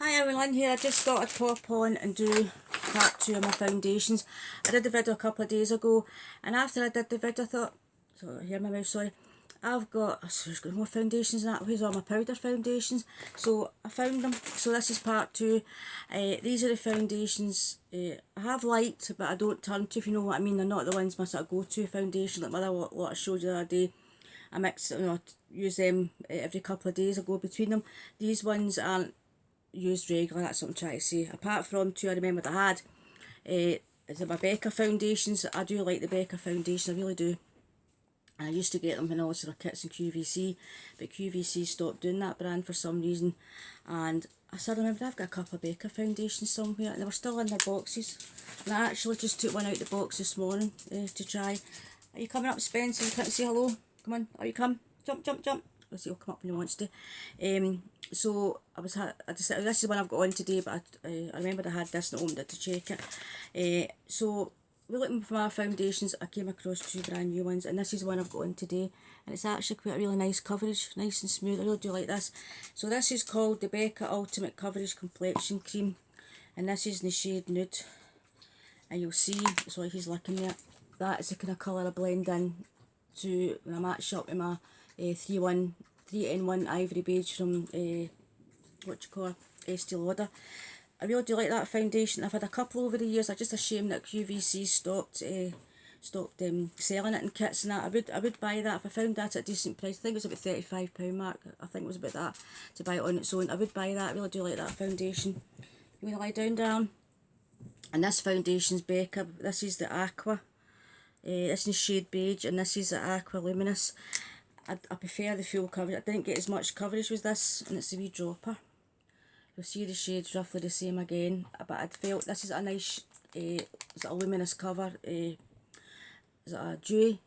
Hi everyone, here I just thought I'd pop on and do part 2 of my foundations. I did the video a couple of days ago, and after I did the video I thought, hear my mouth, sorry, I've got more foundations than that. Where's all my powder foundations? So I found them, so this is part 2. These are the foundations I have liked, but I don't turn to, if you know what I mean. They're not the ones my sort of go-to foundation, like what I showed you the other day. I mix, use them every couple of days. I go between them. These ones aren't used regularly, that's what I'm trying to say. Apart from 2 I remembered I had, is it my Becca foundations. I do like the Becca foundation, I really do. And I used to get them when I was in our kits in QVC, but QVC stopped doing that brand for some reason. And I still remember I've got a couple of Becca foundations somewhere, and they were still in their boxes. And I actually just took one out of the box this morning to try. Are you coming up, Spencer? You can't say hello? Come on, are you come? Jump, jump, jump. He'll come up when he wants to. So I decided this is one I've got on today, but I remembered I had this and I opened it to check it. So we're looking for my foundations. I came across 2 brand new ones, and this is one I've got on today, and it's actually quite a really nice coverage, nice and smooth. I really do like this. So this is called the Becca Ultimate Coverage Complexion Cream, and this is in the shade Nude, and you'll see, sorry he's looking there, that is the kind of colour I blend in to when I match up with my 3-in-1 Ivory Beige from Estee Lauder. I really do like that foundation. I've had a couple over the years. It's just a shame that QVC stopped selling it in kits and that. I would buy that if I found that at a decent price. I think it was about £35 mark. I think it was about that to buy it on its own. I would buy that. I really do like that foundation. You want to lie down, darling? And this foundation's Becca. This is the Aqua. This is the shade Beige, and this is the Aqua Luminous. I prefer the full coverage. I didn't get as much coverage with this, and it's a wee dropper. You'll see the shades roughly the same again, but I felt this is a nice it's a luminous cover. It's a dewy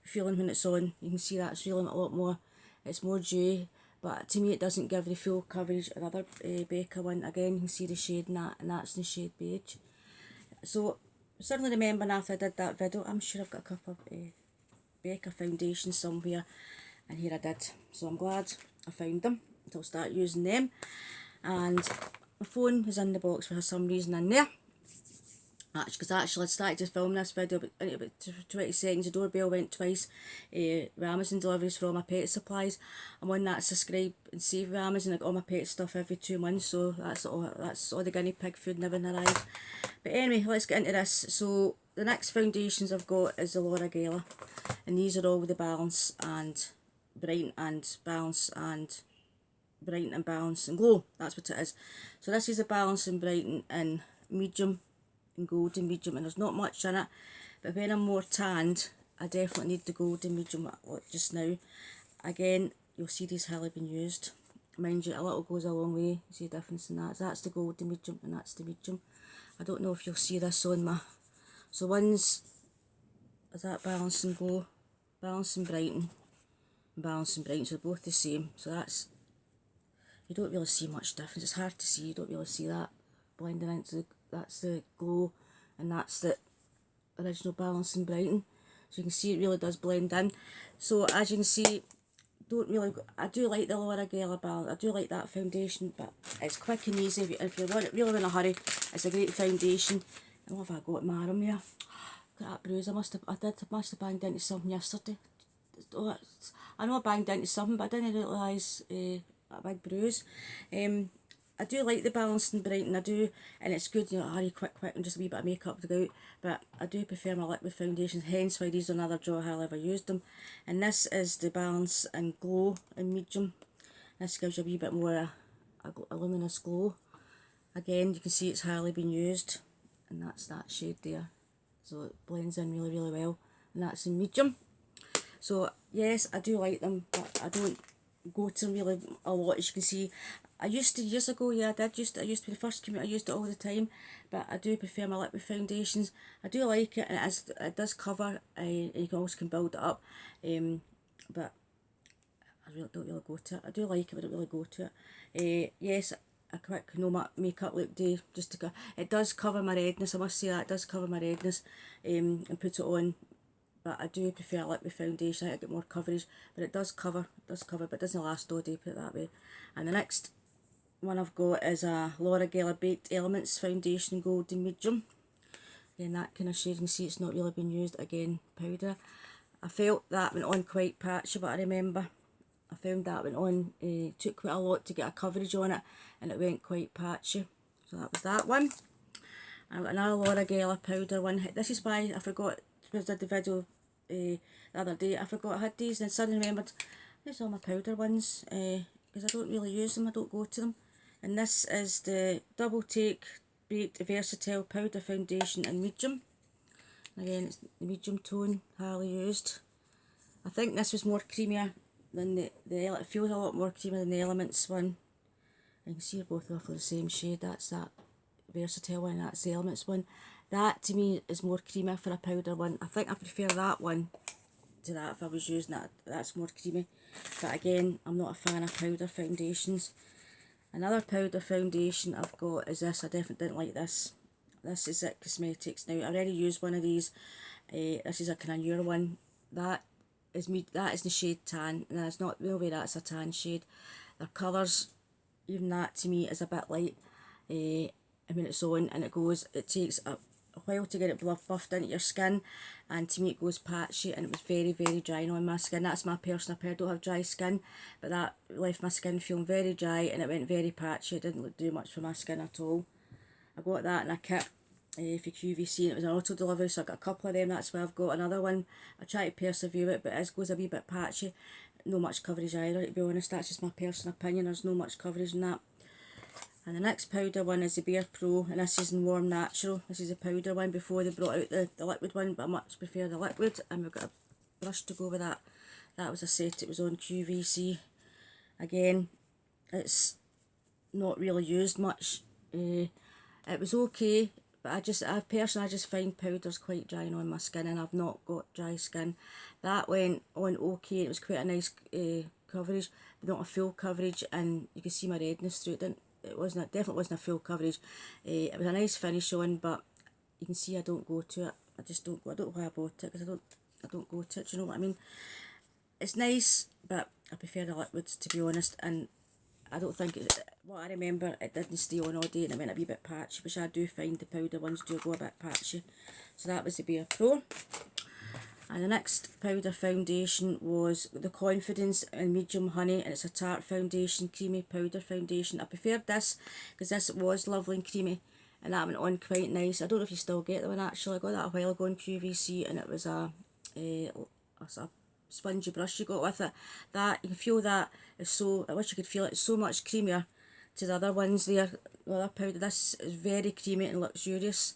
feeling when it's on. You can see that's feeling a lot more. It's more dewy, but to me it doesn't give the full coverage. Another Becca one, again you can see the shade in that, and that's in the shade Beige. So certainly remembering after I did that video, I'm sure I've got a couple of Becca foundations somewhere, and here I did. So I'm glad I found them, so I'll start using them. And my phone is in the box for some reason in there. Because actually I started to film this video about 20 seconds. The doorbell went twice with Amazon deliveries for all my pet supplies. I'm on that subscribe and save with Amazon. I get all my pet stuff every 2 months, so that's all the guinea pig food never arrived. But anyway, let's get into this. So the next foundations I've got is the Laura Geller, and these are all with the Balance and Brighten and Balance and Brighten and Balance and Glow. That's what it is. So this is the Balance and Brighten in medium and golden medium, and there's not much in it, but when I'm more tanned I definitely need the golden medium just now. Again, you'll see these hardly been used. Mind you, a little goes a long way. See the difference in that? So that's the golden medium and that's the medium. I don't know if you'll see this on my... So one's is that Balance and Glow, Balance and Brighten, Balance and Brighten, so they're both the same. So that's, you don't really see much difference. It's hard to see, you don't really see that blending into that's the Glow, and that's the original Balance and Brighten. So you can see it really does blend in. So as you can see, I do like the Laura Geller Balance. I do like that foundation, but it's quick and easy. If you're really in a hurry, it's a great foundation. And what have I got in my arm here? Look at that bruise. I must have banged into something yesterday. I know I banged into something, but I didn't realise a big bruise. I do like the Balance and Brighten, I do, and it's good, hurry quick and just a wee bit of makeup to go out, but I do prefer my liquid foundations, hence why these are another draw how I've ever used them. And this is the Balance and Glow in medium. This gives you a wee bit more a luminous glow. Again, you can see it's hardly been used, and that's that shade there, so it blends in really well, and that's in medium. So yes, I do like them, but I don't go to them really a lot. As you can see, I used to years ago, yeah, I used to be the first community, I used it all the time, but I do prefer my liquid foundations. I do like it, and it does cover, and you can always build it up, but I don't really go to it. I do like it, but I don't really go to it. Yes, a quick makeup look day, just to go. It does cover my redness, I must say that, it does cover my redness, and put it on. But I do prefer a liquid foundation. I get more coverage, but it does cover, but it doesn't last all day, put it that way. And the next one I've got is a Laura Geller Baked Elements Foundation Golden Medium. Again, that kind of shade, you can see it's not really been used. Again, powder. I felt that went on quite patchy, but I remember I found that went on, took quite a lot to get a coverage on it, and it went quite patchy. So that was that one. I've got another Laura Geller powder one. This is by, I forgot, because I did the video the other day, I forgot I had these, and suddenly remembered, there's all my powder ones, because I don't really use them, I don't go to them. And this is the Double Take Baked Versatile Powder Foundation in medium. Again, it's the medium tone, hardly used. I think this was more creamier than it feels a lot more creamier than the Elements one. You can see they're both roughly the same shade. That's that Versatile one, that's the Elements one. That to me is more creamy for a powder one. I think I prefer that one to that if I was using that. That's more creamy. But again, I'm not a fan of powder foundations. Another powder foundation I've got is this. I definitely didn't like this. This is It Cosmetics. Now, I already used one of these. This is a kind of newer one. That is the shade Tan. And it's not, no way that's a tan shade. Their colours, even that to me is a bit light. I mean, it's on and it goes, it takes a while to get it buffed into your skin, and to me it goes patchy, and it was very, very dry on my skin. That's my personal opinion. I don't have dry skin, but that left my skin feeling very dry, and it went very patchy. It didn't do much for my skin at all. I got that in a kit for QVC, and it was an auto delivery, so I got a couple of them. That's why I've got another one. I try to persevere it, but it goes a wee bit patchy. No much coverage either, to be honest. That's just my personal opinion. There's no much coverage in that. And the next powder one is the Bare Pro, and this is in Warm Natural. This is a powder one before they brought out the liquid one, but I much prefer the liquid. And we've got a brush to go with that. That was a set, it was on QVC. Again, it's not really used much. It was okay, but I personally just find powders quite drying on my skin, and I've not got dry skin. That went on okay, it was quite a nice coverage, but not a full coverage, and you can see my redness through it. Definitely wasn't a full coverage. It was a nice finish on, but you can see I don't go to it. I just don't go. I don't know why I bought it, because I don't go to it. Do you know what I mean? It's nice, but I prefer the liquids, to be honest. And I don't think what I remember, it didn't stay on all day, and it went a wee bit patchy, which I do find the powder ones do go a bit patchy. So that was the Bare Pro. And the next powder foundation was the Confidence in Medium Honey, and it's a Tarte foundation, creamy powder foundation. I preferred this because this was lovely and creamy, and that went on quite nice. I don't know if you still get the one actually. I got that a while ago on QVC, and it was a spongy brush you got with it. That, you can feel that is so, I wish you could feel it, it's so much creamier to the other ones there, the other powder. This is very creamy and luxurious.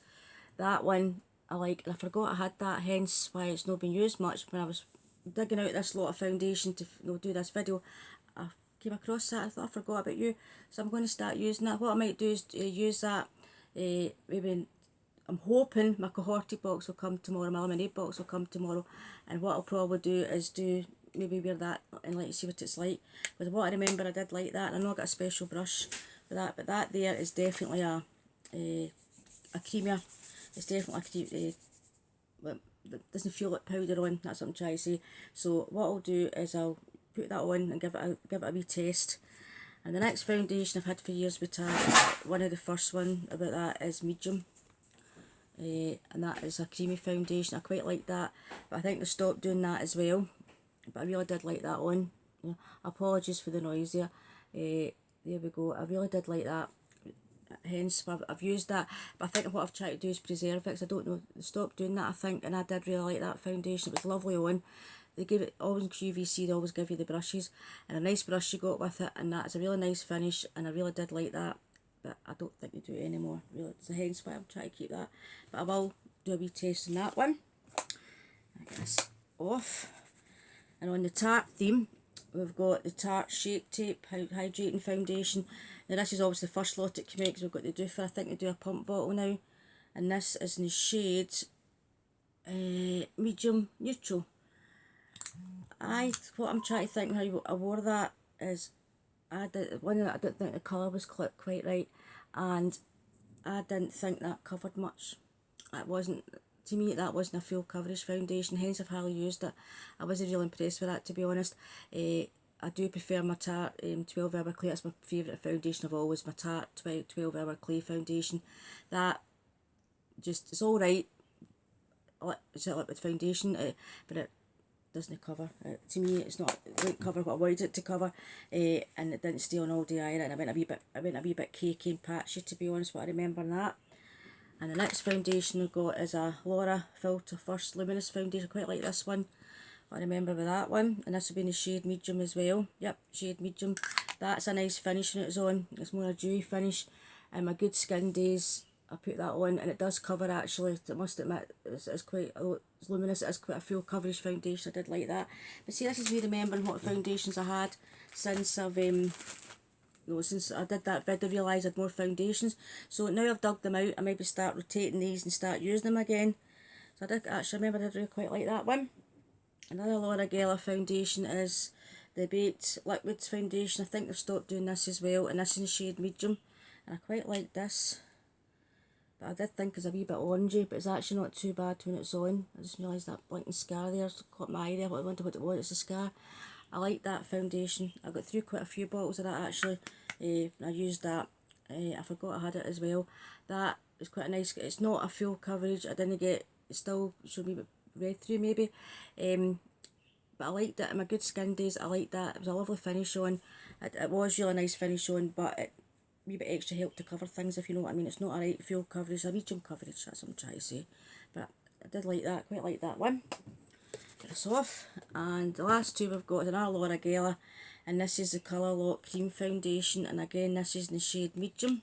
That one I like, and I forgot I had that, hence why it's not been used much. When I was digging out this lot of foundation to do this video, I came across that. I thought I forgot about you, so I'm going to start using that. What I might do is use that, maybe, I'm hoping my cohorty box will come tomorrow, my lemonade box will come tomorrow, and what I'll probably do is maybe wear that and let you see what it's like. But what I remember, I did like that, and I know I got a special brush for that, but that there is definitely a creamier. It's definitely it doesn't feel like powder on. That's what I'm trying to say. So what I'll do is I'll put that on and give it a wee test. And the next foundation I've had for years with Tarte, one of the first one about that is Medium. And that is a creamy foundation. I quite like that, but I think they stopped doing that as well. But I really did like that on. Yeah, apologies for the noise there. There we go. I really did like that. Hence I've used that, but I think what I've tried to do is preserve it, because I don't know, they stopped doing that I think, and I did really like that foundation. It was lovely on. They give it, always in QVC they always give you the brushes, and a nice brush you got with it, and that's a really nice finish, and I really did like that, but I don't think they do it anymore really, so hence why I'm trying to keep that. But I will do a wee test on that one. I get this off, and on the Tarte theme we've got the Tarte Shape Tape Hydrating Foundation. Now this is obviously the first lot that came out, because we've got to do for, I think they do a pump bottle now. And this is in the shade Medium Neutral. What I'm trying to think how I wore that is, I didn't think the colour was quite right, and I didn't think that covered much. It wasn't, to me that wasn't a full coverage foundation, hence I've hardly used it. I wasn't really impressed with that, to be honest. I do prefer my Tarte 12 Hour Clay. That's my favourite foundation of always, my Tarte 12 Hour Clay foundation. That just, it's alright, it's a liquid foundation, but it doesn't cover. To me, it's not, it didn't cover what I wanted it to cover, and it didn't stay on all day either, and I went a wee bit cakey and patchy, to be honest, but I remember that. And the next foundation we've got is a Laura Filter First Luminous Foundation. I quite like this one. I remember with that one, and this will be in the shade medium as well. Yep, shade medium. That's a nice finish when it's on. It's more a dewy finish. And my good skin days, I put that on, and it does cover actually. I must admit, it's quite, although it's luminous, it is quite a full coverage foundation. I did like that. But see, this is me remembering what foundations I had since I've since I did that vid, I realised I had more foundations. So now I've dug them out, I maybe start rotating these and start using them again. So I did actually remember I did really quite like that one. Another Laura Geller foundation is the Baked Liquids foundation. I think they've stopped doing this as well, and this is in the shade medium. And I quite like this. But I did think it's a wee bit orangey, but it's actually not too bad when it's on. I just realised that blinking scar there, caught my eye there, I wondered what it was, it's a scar. I like that foundation. I got through quite a few bottles of that actually. I used that. I forgot I had it as well. That is quite a nice, it's not a full coverage, I didn't get, it still showed me read through maybe. But I liked it in my good skin days, I liked that. It was a lovely finish on. It was really nice finish on, but it a wee bit extra help to cover things, if you know what I mean. It's not a right full coverage, a medium coverage, that's what I'm trying to say. But I did like that, quite like that one. Get this off, and the last two we've got is another Laura Geller, and this is the Colour Lock Cream Foundation, and again this is in the shade medium.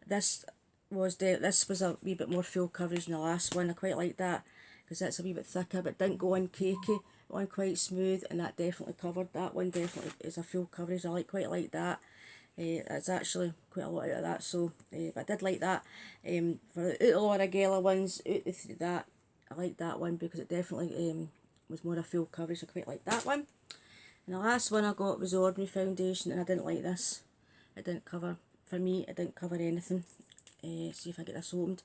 This was a wee bit more full coverage than the last one. I quite like that because that's a wee bit thicker, but didn't go on cakey, on quite smooth, and that definitely covered. That one definitely is a full coverage. I quite like that. That's actually quite a lot out of that, so but I did like that. For the Laura Geller ones, that I like that one because it definitely was more a full coverage. I quite like that one. And the last one I got was Ordinary Foundation, and I didn't like this. It didn't cover, for me, it didn't cover anything. See if I get this opened.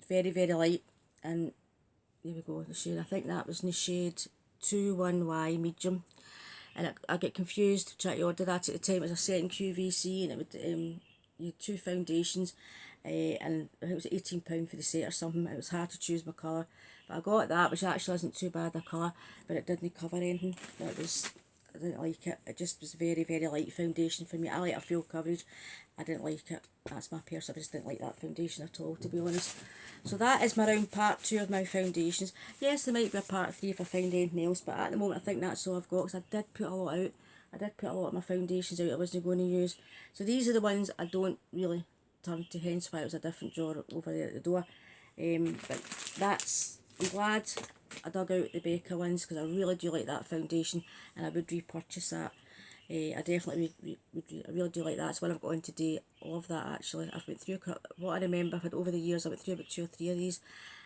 Very, very light, and there we go, the shade. I think that was in the shade 21Y medium. And I get confused trying to order that at the time. It was a set in QVC, and it would you had two foundations, and I think it was £18 for the set or something. It was hard to choose my colour, but I got that, which actually isn't too bad a colour, but it didn't cover anything. I didn't like it. It just was very, very light foundation for me. I like a full coverage. I didn't like it. That's my person. I just didn't like that foundation at all, to be honest. So that is my round part 2 of my foundations. Yes, there might be a part 3 if I find anything else, but at the moment I think that's all I've got, because I did put a lot out. I did put a lot of my foundations out I wasn't going to use. So these are the ones I don't really turn to, hence why it was a different drawer over there at the door. But that's, I'm glad I dug out the Becca ones, because I really do like that foundation, and I would repurchase that. I definitely I really do like that. It's one I've got on today. I love that actually. I've went through, what I remember, I've had over the years, I went through about 2 or 3 of these.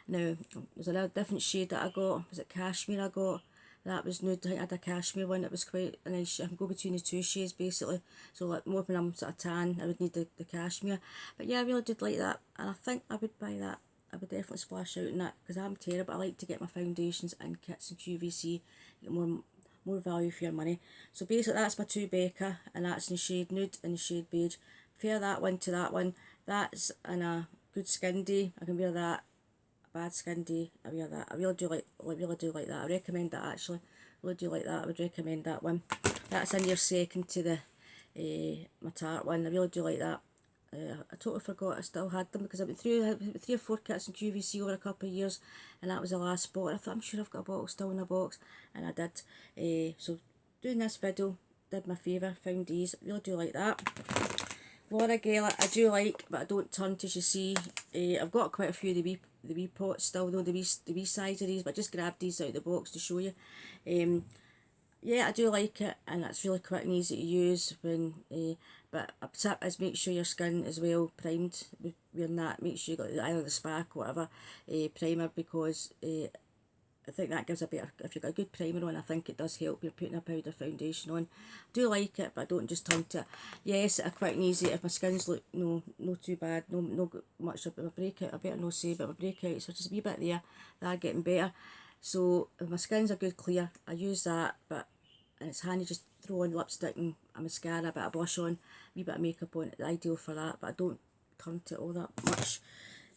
Now, there's a different shade that I got. Was it Cashmere I got? That was nude. I think I had a Cashmere one. It was quite a nice, I can go between the 2 shades basically. So like more when I'm sort of tan, I would need the Cashmere. But yeah, I really did like that, and I think I would buy that. I would definitely splash out in that, because I'm terrible. I like to get my foundations in kits and QVC, get more value for your money. So basically that's my 2 Becca, and that's in the shade nude and the shade beige. Pair that one to that one. That's in a good skin day. I can wear that. A bad skin day, I wear that. I really do like that. I recommend that actually. Really do like that. I would recommend that one. That's in your second to the my Tarte one. I really do like that. I totally forgot I still had them, because I went through 3 or 4 kits in QVC over a couple of years, and that was the last spot. I thought, I'm sure I've got a bottle still in the box, and I did. So doing this video did my favour, found these. I really do like that. Laura Geller I do like, but I don't turn to, as you see. I've got quite a few of the wee pots still, though, the wee size of these, but I just grabbed these out of the box to show you. Yeah, I do like it, and it's really quick and easy to use. But a tip is make sure your skin is well primed with wearing that. Make sure you got either the spark or whatever primer, because I think that gives a better, if you've got a good primer on, I think it does help. You're putting a powder foundation on. I do like it, but I don't just turn to it. Yes, it's quick and easy. If my skin's look no too bad, no much of a breakout, I better not say, but my breakouts, so just a wee bit there, they're getting better. So if my skin's a good clear, I use that, but and it's handy just throw on lipstick and a mascara, a bit of blush on, a wee bit of makeup on, it's ideal for that, but I don't turn to it all that much.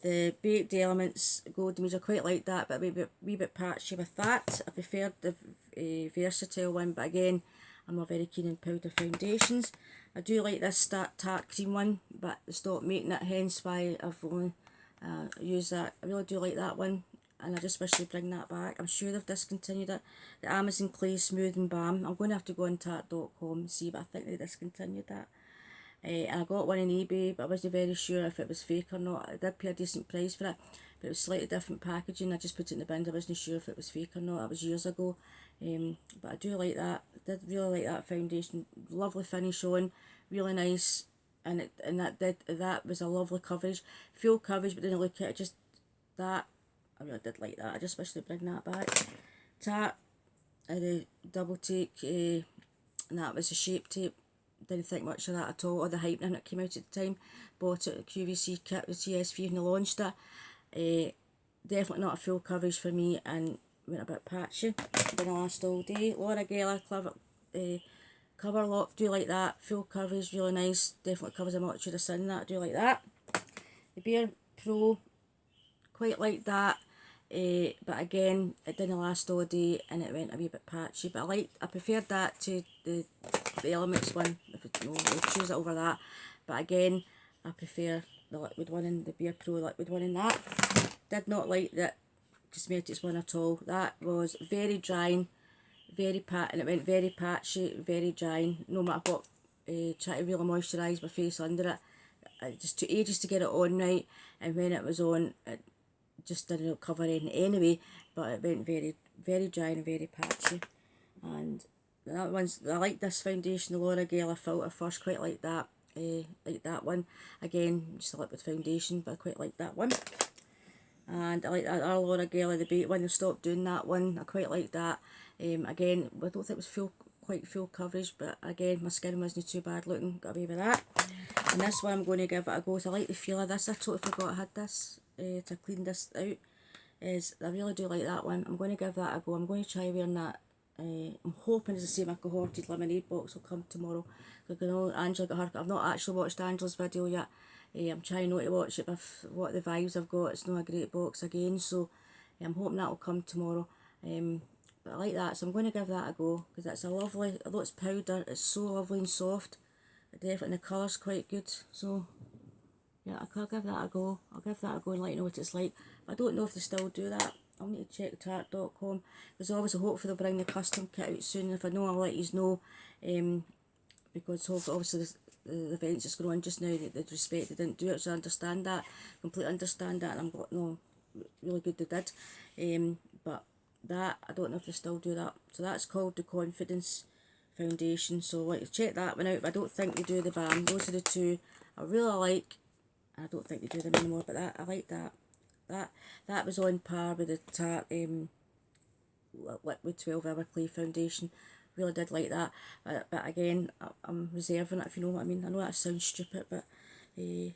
The Baked Elements Golden Means, I quite like that, but a wee bit patchy with that. I preferred the Versatile one, but again, I'm not very keen on powder foundations. I do like this Tarte Cream one, but they stopped making it, hence why I've only used that. I really do like that one, and I just wish they'd bring that back. I'm sure they've discontinued it. The Amazon Clay Smooth and Balm, I'm going to have to go on Tarte.com and see, but I think they discontinued that. And I got one on eBay, but I wasn't very sure if it was fake or not. I did pay a decent price for it, but it was slightly different packaging. I just put it in the bin. I wasn't sure if it was fake or not. It was years ago. But I do like that. I did really like that foundation. Lovely finish on, really nice, and that was a lovely coverage, full coverage. But then I look at it, just that I really did like that. I just wish they'd bring that back. Tarte, the double take, and that was a Shape Tape. Didn't think much of that at all, or the hype when it came out at the time. Bought it at the QVC kit with TSV when they launched it. Definitely not a full coverage for me, and went a bit patchy. Didn't last all day. Laura Geller Cover Lock, do like that. Full coverage, really nice. Definitely covers a multitude of the sun, that, do like that. The Bare Pro, quite like that. But again, it didn't last all day and it went a wee bit patchy. But I preferred that to the Elements one. If it, I'll choose it over that. But again, I prefer the liquid one and the Bare Pro liquid one in that. Did not like that Cosmetics one at all. That was very drying, and it went very patchy, very drying. No matter what, try to really moisturise my face under it. It just took ages to get it on right, and when it was on, it just didn't cover anything anyway, but it went very, very dry and very patchy. And that one's, I like this foundation, the Laura Geller Filter First, quite like that. Like that one. Again, just a liquid foundation, but I quite like that one. And I like that our Laura Geller, the Baked one, they stopped doing that one. I quite like that. Again, I don't think it was quite full coverage, but again, my skin wasn't too bad looking, got away with that. And this one I'm going to give it a go. So I like the feel of this. I totally forgot I had this to clean this out. I really do like that one. I'm going to give that a go. I'm going to try wearing that. I'm hoping, as I say, my cohorted lemonade box will come tomorrow. Because I know Angela got her. I've not actually watched Angela's video yet. I'm trying not to watch it with what the vibes I've got. It's not a great box again, so I'm hoping that will come tomorrow. But I like that, so I'm going to give that a go, because it's a lovely, although it's powder, it's so lovely and soft. Definitely the colour's quite good, so yeah, I'll give that a go. I'll give that a go and let you know what it's like. I don't know if they still do that. I'll need to check Tarte.com. There's always a hope for they'll bring the custom kit out soon. If I know, I'll let you know. Because obviously the events that's going on just now, they'd respect they didn't do it, so I understand that. Completely understand that, and I'm like, no, really good they did. But that, I don't know if they still do that. So that's called the Confidence Foundation. So like, check that one out. But I don't think they do the balm. Those are the two I really like. I don't think they do them anymore, but that, I like that. That was on par with the Tarte Liquid 12 Hour Clay Foundation. Really did like that. But again, I'm reserving it, if you know what I mean. I know that sounds stupid, but you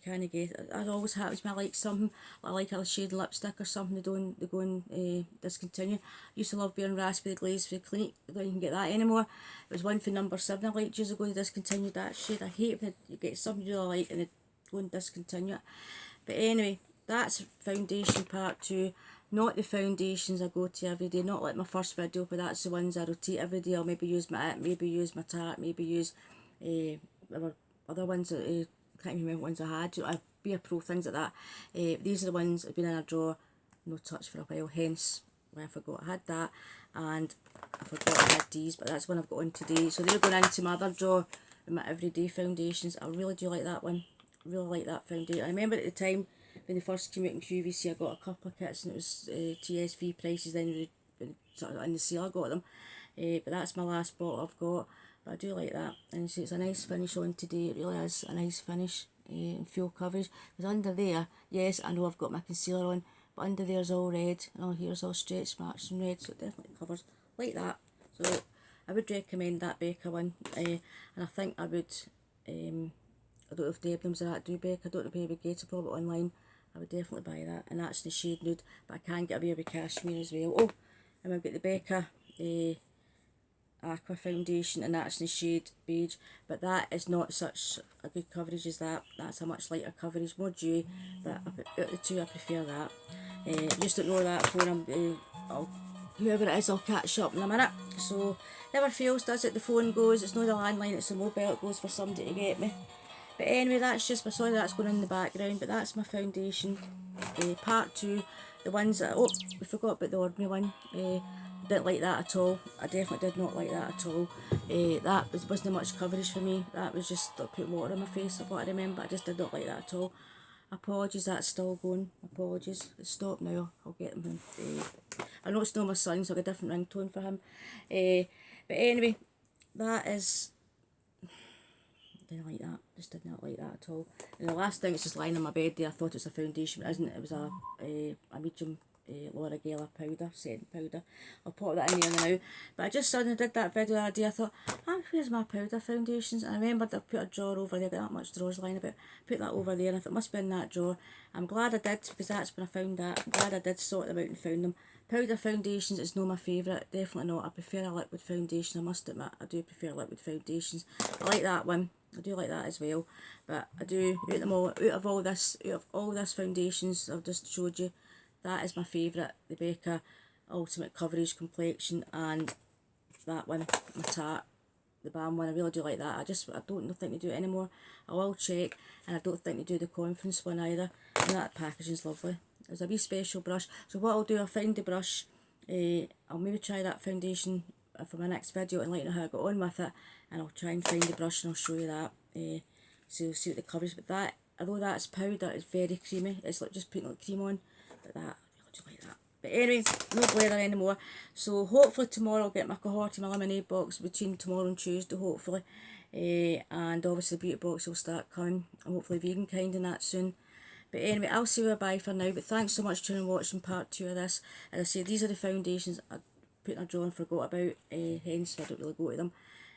kind of get it. It always happens when I like something. I like a shade of lipstick or something, they go and discontinue. I used to love wearing Raspberry Glaze for Clinique. I don't even get that anymore. It was one for number 7 I liked years ago. They discontinued that shade. I hate when you get something you really like and they go and discontinue it. But anyway, that's foundation part 2. Not the foundations I go to every day, not like my first video, but that's the ones I rotate every day. I'll maybe use my maybe use my Tarte, maybe use other ones that I can't remember what ones I had. I'd be a pro, things like that. These are the ones that have been in a drawer, no touch for a while, hence why I forgot I had that, and I forgot I had these, but that's one I've got on today. So they're going into my other drawer with my everyday foundations. I really do like that one. Really like that foundation. I remember at the time when they first came out in QVC, I got a couple of kits and it was TSV prices. Then sort of in the sale I got them, but that's my last bottle I've got. But I do like that, and it's a nice finish on today. It really is a nice finish and full coverage. Because under there, yes, I know I've got my concealer on, but under there's all red and all here's all stretch marks and red, so it definitely covers like that. So I would recommend that Becca one, and I think I would. I don't know if Debenhams are that do Becca. I don't know if maybe get it, probably online. I would definitely buy that, and that's the shade Nude, but I can get away with cashmere as well. Oh, and I've got the Becca Aqua foundation, and that's in the shade beige, but that is not such a good coverage as that. That's a much lighter coverage, more dewy, but out of the two I prefer that. Just ignore that phone. Whoever it is, I'll catch up in a minute. So never fails, does it? The phone goes. It's not the landline, it's the mobile. It goes for somebody to get me. But anyway, that's just my, sorry that's going in the background, but that's my foundation. Part 2, the ones that, oh, we forgot about the ordinary one. Didn't like that at all. I definitely did not like that at all. Wasn't much coverage for me. That was just put water on my face, of what I remember. I just did not like that at all. Apologies, that's still going. Apologies. It's stopped now. I'll get them. I know it's not my son, so I'll get a different ringtone for him. But anyway, that is... didn't like that. Just did not like that at all. And the last thing, it's just lying on my bed there. I thought it was a foundation, but it isn't. It was a medium Laura Geller powder, setting powder. I'll pop that in there now. But I just suddenly did that video the other day. I thought, where's my powder foundations? And I remembered I put a drawer over there. Got that much drawers lying about. Put that over there, and I thought it must be in that drawer. I'm glad I did, because that's when I found that. I'm glad I did sort them out and found them. Powder foundations is not my favourite, definitely not. I prefer a liquid foundation, I must admit. I do prefer liquid foundations. I like that one. I do like that as well, but I do, out of all this foundations I've just showed you, that is my favourite, the Becca Ultimate Coverage Complexion, and that one, my Tarte, the Balm one. I really do like that. I don't think they do it anymore. I will check, and I don't think they do the Conference one either, and that packaging's lovely. There's a wee special brush, so what I'll do, I'll find the brush, I'll maybe try that foundation for my next video and let you know how I got on with it, and I'll try and find the brush and I'll show you that, so you'll see what the covers. But that, although that's powder, it's very creamy. It's like just putting like cream on, but that, I really do like that. But anyway, no blather anymore. So hopefully tomorrow I'll get my cohort, my lemonade box between tomorrow and Tuesday, hopefully. And obviously the beauty box will start coming, and hopefully vegan kind and that soon. But anyway, I'll say bye for now. But thanks so much for tuning and watching part 2 of this. As I say, these are the foundations I put in a drawer and forgot about, hence I don't really go to them.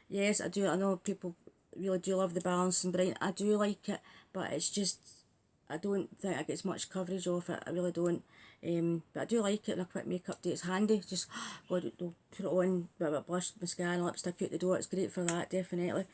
Yes, I do. I know people really do love the Balancing Bright. I do like it, but it's just, I don't think I get much coverage off it. I really don't. But I do like it in a quick makeup day. It's handy. Just, God, don't put it on, bit of blush, mascara, lipstick out the door. It's great for that, definitely.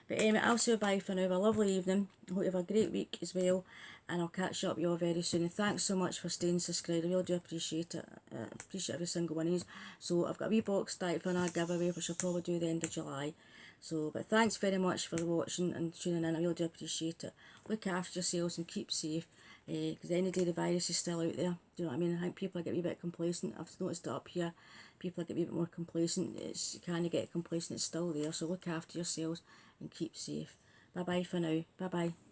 But anyway, I'll say bye for now. Have a lovely evening. I hope you have a great week as well. And I'll catch up with you all very soon. And thanks so much for staying subscribed. I really do appreciate it. Appreciate every single one of you. So I've got a wee box started for another giveaway, which I'll probably do the end of July. So, but thanks very much for watching and tuning in. I really do appreciate it. Look after yourselves and keep safe. Because any day the virus is still out there. Do you know what I mean? I think people get a wee bit complacent. I've noticed it up here. People get a wee bit more complacent. You can't get complacent. It's still there. So look after yourselves and keep safe. Bye bye for now. Bye bye.